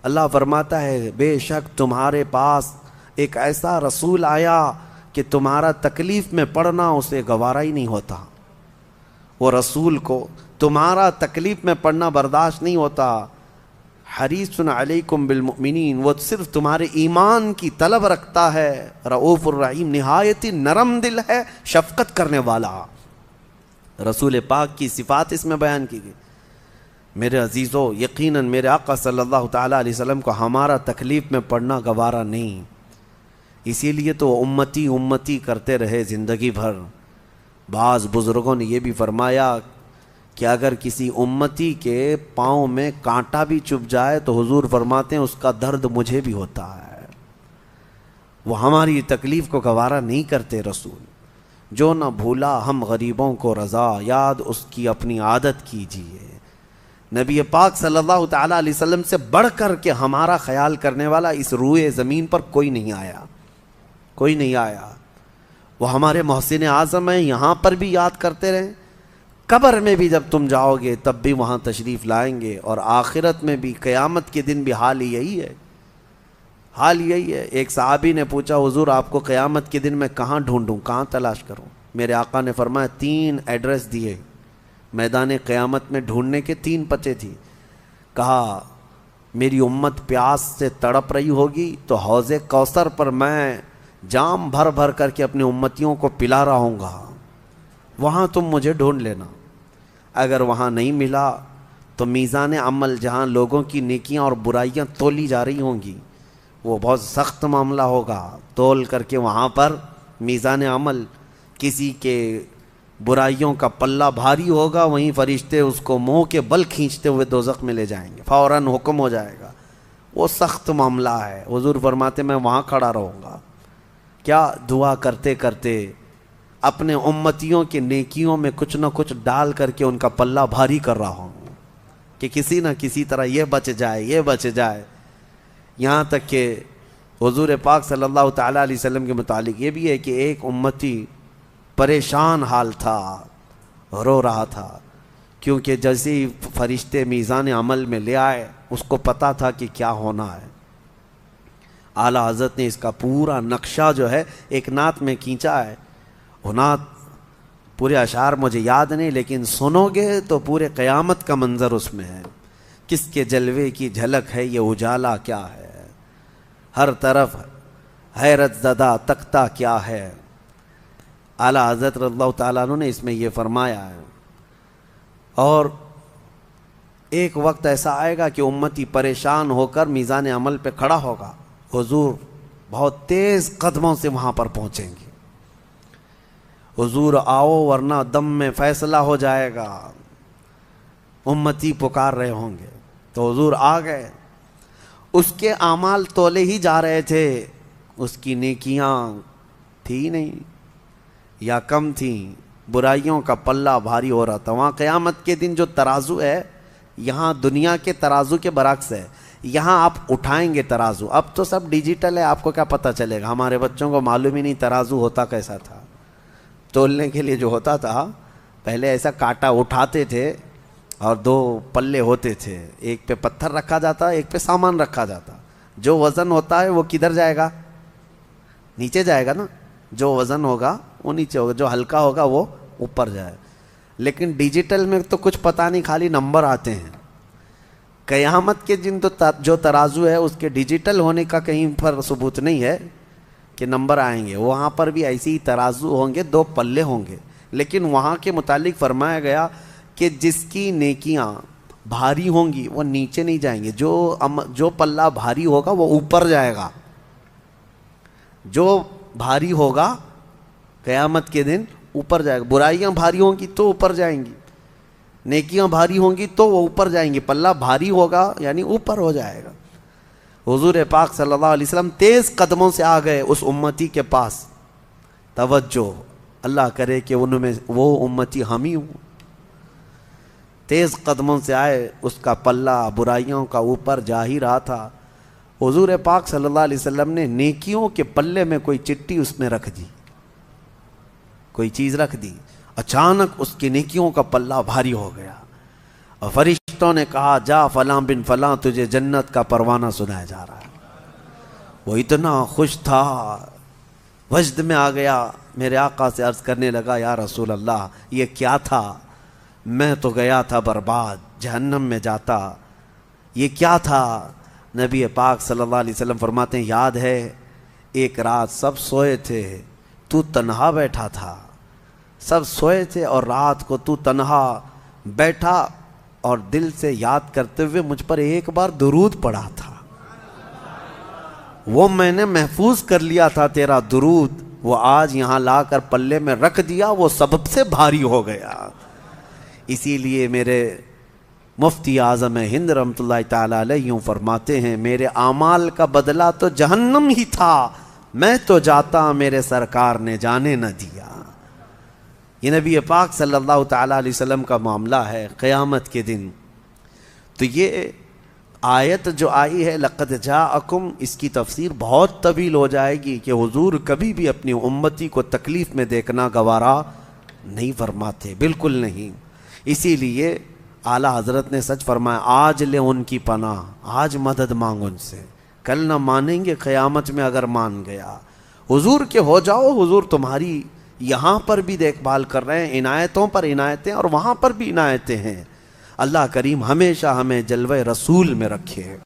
اللہ فرماتا ہے بے شک تمہارے پاس ایک ایسا رسول آیا کہ تمہارا تکلیف میں پڑنا اسے گوارا ہی نہیں ہوتا، وہ رسول کو تمہارا تکلیف میں پڑنا برداشت نہیں ہوتا۔ حریص علیکم بالمؤمنین، وہ صرف تمہارے ایمان کی طلب رکھتا ہے۔ رؤوف الرحیم، نہایت نرم دل ہے، شفقت کرنے والا۔ رسول پاک کی صفات اس میں بیان کی گئی۔ میرے عزیزو، یقیناً میرے آقا صلی اللہ تعالیٰ علیہ وسلم کو ہمارا تکلیف میں پڑنا گوارا نہیں، اسی لیے تو امتی امتی کرتے رہے زندگی بھر۔ بعض بزرگوں نے یہ بھی فرمایا کہ اگر کسی امتی کے پاؤں میں کانٹا بھی چبھ جائے تو حضور فرماتے ہیں اس کا درد مجھے بھی ہوتا ہے۔ وہ ہماری تکلیف کو گوارا نہیں کرتے رسول۔ جو نہ بھولا ہم غریبوں کو رضا، یاد اس کی اپنی عادت کیجیے۔ نبی پاک صلی اللہ تعالیٰ علیہ وسلم سے بڑھ کر کے ہمارا خیال کرنے والا اس روئے زمین پر کوئی نہیں آیا، کوئی نہیں آیا۔ وہ ہمارے محسن اعظم ہیں، یہاں پر بھی یاد کرتے رہیں، قبر میں بھی جب تم جاؤ گے تب بھی وہاں تشریف لائیں گے، اور آخرت میں بھی، قیامت کے دن بھی حال یہی ہے، حال یہی ہے۔ ایک صحابی نے پوچھا حضور آپ کو قیامت کے دن میں کہاں ڈھونڈوں، کہاں تلاش کروں؟ میرے آقا نے فرمایا 3 ایڈریس دیے، میدان قیامت میں ڈھونڈنے کے 3 پتے تھی۔ کہا میری امت پیاس سے تڑپ رہی ہوگی تو حوض کوثر پر میں جام بھر بھر کر کے اپنی امتیوں کو پلا رہا ہوں گا، وہاں تم مجھے ڈھونڈ لینا۔ اگر وہاں نہیں ملا تو میزان عمل، جہاں لوگوں کی نیکیاں اور برائیاں تولی جا رہی ہوں گی، وہ بہت سخت معاملہ ہوگا۔ تول کر کے وہاں پر میزان عمل، کسی کے برائیوں کا پلہ بھاری ہوگا، وہیں فرشتے اس کو منہ کے بل کھینچتے ہوئے دوزخ میں لے جائیں گے، فوراً حکم ہو جائے گا۔ وہ سخت معاملہ ہے۔ حضور فرماتے میں وہاں کھڑا رہوں گا، کیا دعا کرتے کرتے اپنے امتیوں کے نیکیوں میں کچھ نہ کچھ ڈال کر کے ان کا پلہ بھاری کر رہا ہوں کہ کسی نہ کسی طرح یہ بچ جائے، یہ بچ جائے۔ یہاں تک کہ حضور پاک صلی اللہ تعالیٰ علیہ وسلم کے متعلق یہ بھی ہے کہ ایک امتی پریشان حال تھا، رو رہا تھا، کیونکہ جیسے ہی فرشتے میزان عمل میں لے آئے اس کو پتا تھا کہ کیا ہونا ہے۔ اعلیٰ حضرت نے اس کا پورا نقشہ جو ہے ایک نعت میں کھینچا ہے۔ وہ نعت پورے اشعار مجھے یاد نہیں، لیکن سنو گے تو پورے قیامت کا منظر اس میں ہے۔ کس کے جلوے کی جھلک ہے یہ اجالا کیا ہے، ہر طرف حیرت زدہ تختہ کیا ہے۔ اعلیٰ حضرت رضی اللہ تعالیٰ عنہ نے اس میں یہ فرمایا ہے۔ اور ایک وقت ایسا آئے گا کہ امتی پریشان ہو کر میزان عمل پہ کھڑا ہوگا، حضور بہت تیز قدموں سے وہاں پر پہنچیں گے۔ حضور آؤ ورنہ دم میں فیصلہ ہو جائے گا، امتی پکار رہے ہوں گے۔ تو حضور آ گئے، اس کے اعمال تولے ہی جا رہے تھے، اس کی نیکیاں تھی نہیں یا کم تھیں، برائیوں کا پلہ بھاری ہو رہا تھا۔ وہاں قیامت کے دن جو ترازو ہے، یہاں دنیا کے ترازو کے برعکس ہے، یہاں آپ اٹھائیں گے ترازو۔ اب تو سب ڈیجیٹل ہے، آپ کو کیا پتہ چلے گا، ہمارے بچوں کو معلوم ہی نہیں ترازو ہوتا کیسا تھا۔ تولنے کے لیے جو ہوتا تھا پہلے ایسا کاٹا اٹھاتے تھے اور 2 پلے ہوتے تھے، ایک پہ پتھر رکھا جاتا، ایک پہ سامان رکھا جاتا۔ جو وزن ہوتا ہے وہ کدھر جائے گا؟ نیچے جائے گا نا، جو وزن ہوگا وہ نیچے ہوگا، جو ہلکا ہوگا وہ اوپر جائے۔ لیکن ڈیجیٹل میں تو کچھ پتہ نہیں، خالی نمبر آتے ہیں۔ قیامت کے دن تو جو ترازو ہے اس کے ڈیجیٹل ہونے کا کہیں پر ثبوت نہیں ہے کہ نمبر آئیں گے۔ وہاں پر بھی ایسی ہی ترازو ہوں گے، 2 پلے ہوں گے، لیکن وہاں کے متعلق فرمایا گیا کہ جس کی نیکیاں بھاری ہوں گی وہ نیچے نہیں جائیں گے، جو پلہ بھاری ہوگا وہ اوپر جائے گا۔ جو بھاری ہوگا قیامت کے دن اوپر جائے گا۔ برائیاں بھاری ہوں گی تو اوپر جائیں گی، نیکیاں بھاری ہوں گی تو وہ اوپر جائیں گی، پلہ بھاری ہوگا یعنی اوپر ہو جائے گا۔ حضور پاک صلی اللہ علیہ وسلم تیز قدموں سے آ گئے اس امتی کے پاس۔ توجہ، اللہ کرے کہ ان میں وہ امتی ہم ہی ہوں۔ تیز قدموں سے آئے، اس کا پلہ برائیوں کا اوپر جا ہی رہا تھا۔ حضور پاک صلی اللہ علیہ وسلم نے نیکیوں کے پلے میں کوئی چٹی اس میں رکھ دی، کوئی چیز رکھ دی، اچانک اس کی نیکیوں کا پلہ بھاری ہو گیا۔ اور فرشتوں نے کہا جا فلاں بن فلاں تجھے جنت کا پروانہ سنایا جا رہا ہے۔ وہ اتنا خوش تھا، وجد میں آ گیا، میرے آقا سے عرض کرنے لگا یا رسول اللہ یہ کیا تھا؟ میں تو گیا تھا برباد، جہنم میں جاتا، یہ کیا تھا؟ نبی پاک صلی اللہ علیہ وسلم فرماتے ہیں یاد ہے ایک رات سب سوئے تھے، تو تنہا بیٹھا تھا، سب سوئے تھے اور رات کو تو تنہا بیٹھا اور دل سے یاد کرتے ہوئے مجھ پر ایک بار درود پڑھا تھا، وہ میں نے محفوظ کر لیا تھا تیرا درود، وہ آج یہاں لا کر پلے میں رکھ دیا، وہ سبب سے بھاری ہو گیا۔ اسی لیے میرے مفتی اعظم ہند رحمۃ اللہ تعالی علیہ یوں فرماتے ہیں میرے اعمال کا بدلہ تو جہنم ہی تھا، میں تو جاتا میرے سرکار نے جانے نہ دیا۔ یہ نبی پاک صلی اللہ تعالی علیہ وسلم کا معاملہ ہے قیامت کے دن۔ تو یہ آیت جو آئی ہے لقد جاءکم، اس کی تفسیر بہت طویل ہو جائے گی کہ حضور کبھی بھی اپنی امتی کو تکلیف میں دیکھنا گوارا نہیں فرماتے، بالکل نہیں۔ اسی لیے اعلیٰ حضرت نے سچ فرمایا آج لے ان کی پناہ، آج مدد مانگ ان سے، کل نہ مانیں گے قیامت میں اگر مان گیا۔ حضور کے ہو جاؤ، حضور تمہاری یہاں پر بھی دیکھ بھال کر رہے ہیں، عنایتوں پر عنایتیں اور وہاں پر بھی عنایتیں ہیں۔ اللہ کریم ہمیشہ ہمیں جلوہ رسول میں رکھے۔